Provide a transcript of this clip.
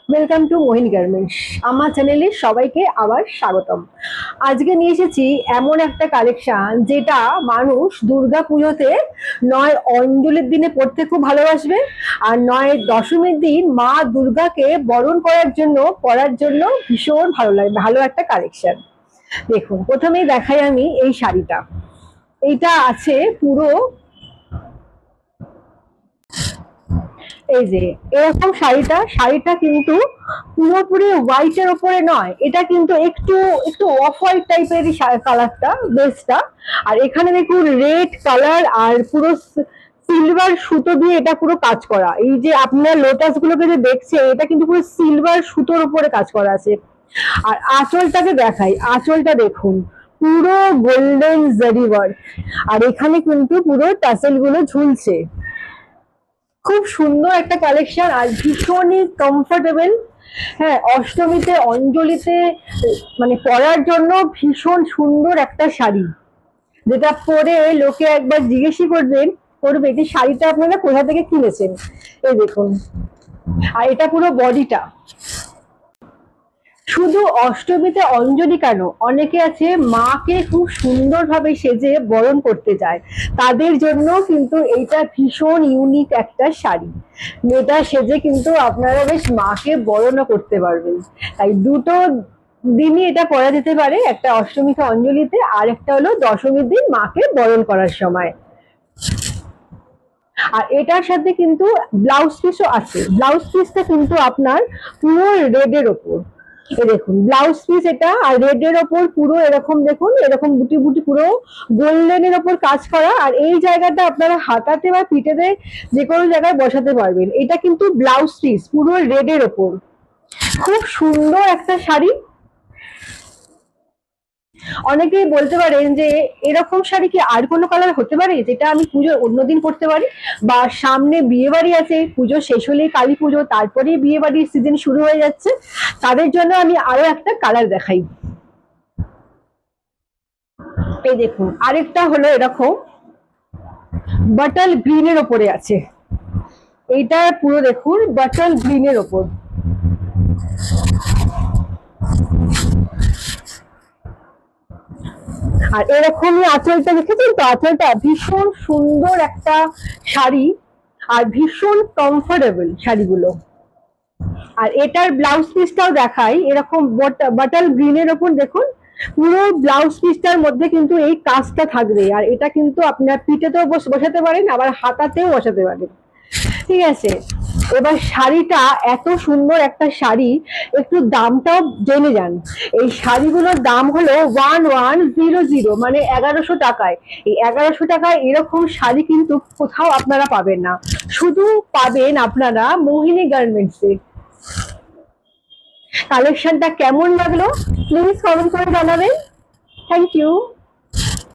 Welcome to Mohini garments. আমার চ্যানেলে সবাইকে আবার স্বাগতম। আজকে নিয়ে এসেছি এমন একটা কালেকশন যেটা মানুষ দুর্গা পুজোতে নয় অঞ্জলির দিনে পড়তে খুব ভালোবাসবে, আর নয় দশমীর দিন মা দুর্গাকে বরণ করার জন্য পরার জন্য ভীষণ ভালো লাগে। ভালো একটা কালেকশন। দেখুন, প্রথমেই দেখাই আমি এই শাড়িটা। এইটা আছে পুরো, এই যে এরকম শাড়িটা কিন্তু পুরোপুরি হোয়াইটের ওপরে নয়, এটা কিন্তু একটু একটু অফ হোয়াইট টাইপের কালারটা, বেসটা। আর এখানে দেখুন রেড কালার আর পুরো সিলভার সুতো দিয়ে এটা পুরো কাজ করা। এই যে আপনার লোটাস গুলোকে যে দেখছে, এটা কিন্তু পুরো সিলভার সুতোর উপরে কাজ করা আছে। আর আঁচলটাকে দেখাই, আঁচলটা দেখুন পুরো গোল্ডেন জারি ওয়ার্ক, আর এখানে কিন্তু পুরো টাসেল গুলো ঝুলছে। খুব সুন্দর একটা কালেকশন আর ভীষণই কমফোর্টেবল। হ্যাঁ, অষ্টমীতে অঞ্জলিতে মানে পরার জন্য ভীষণ সুন্দর একটা শাড়ি, যেটা পরে লোকে একবার জিজ্ঞেসই করবে যে শাড়িটা আপনারা কোথা থেকে কিনেছেন। এই দেখুন, আর এটা পুরো বডিটা। শুধু অষ্টমীতে অঞ্জলি কেন, অনেকে আছে মাকে খুব সুন্দরভাবে সেজে বরণ করতে চায়, তাদের জন্য কিন্তু এইটা ভীষণ ইউনিক একটা শাড়ি। মেয়েটা সেজে কিন্তু আপনারা বেশ মাকে বরণও করতে পারবেন। তাই দুটো দিনই এটা পরা যেতে পারে, একটা অষ্টমীতে অঞ্জলিতে, আর একটা হলো দশমীর দিন মাকে বরণ করার সময়। আর এটার সাথে কিন্তু ব্লাউজ পিসও আছে। ব্লাউজ পিসটা কিন্তু আপনার পুরো রেডের ওপর, এই দেখুন ব্লাউজ পিস এটা, আর রেড এর ওপর পুরো এরকম দেখুন, এরকম বুটি বুটি পুরো গোল্ডেনের ওপর কাজ করা। আর এই জায়গাটা আপনারা হাতাতে বা পিঠেতে যে কোনো জায়গায় বসাতে পারবেন। এটা কিন্তু ব্লাউজ পিস পুরো রেড এর ওপর, খুব সুন্দর একটা শাড়ি। অনেকেই বলতে পারেন যে এরকম শাড়ি কি আর কোনো কালার হতে পারে যেটা আমি পুজোর অন্যদিন পরতে পারি, বা সামনে বিয়ে বাড়ি আছে, পুজো শেষ হলেই কালী পুজো, তারপরেই বিয়ে বাড়ির সিজন শুরু হয়ে যাচ্ছে, তাদের জন্য আমি আরো একটা কালার দেখাই। এই দেখুন, আরেকটা হলো এরকম বাটল গ্রিনের ওপরে আছে। এইটা পুরো দেখুন বাটল গ্রিনের ওপর। আর এরকমই আঁচলটা দেখেছেন তো, আঁচলটা ভীষণ সুন্দর একটা শাড়ি, আর ভীষণ কমফোর্টেবল শাড়িগুলো। আর এটার ব্লাউজ পিসটাও দেখাই, এরকম বাটাল গ্রিনের ওপর দেখুন পুরো ব্লাউজ পিসটার মধ্যে কিন্তু এই কাজটা থাকবে। আর এটা কিন্তু আপনার পিঠেতেও বসাতে পারেন, আবার হাতাতেও বসাতে পারেন। ঠিক আছে, এবার শাড়িটা এত সুন্দর একটা শাড়ি, একটু দামটাও জেনে যান। এই শাড়িগুলোর দাম হলো 1100, মানে 1100 টাকায়। এই 1100 টাকায় এরকম শাড়ি কিন্তু কোথাও আপনারা পাবেন না, শুধু পাবেন আপনারা মোহিনী গার্মেন্টসে। কালেকশনটা কেমন লাগলো প্লিজ কমেন্ট করে জানাবেন। Thank you.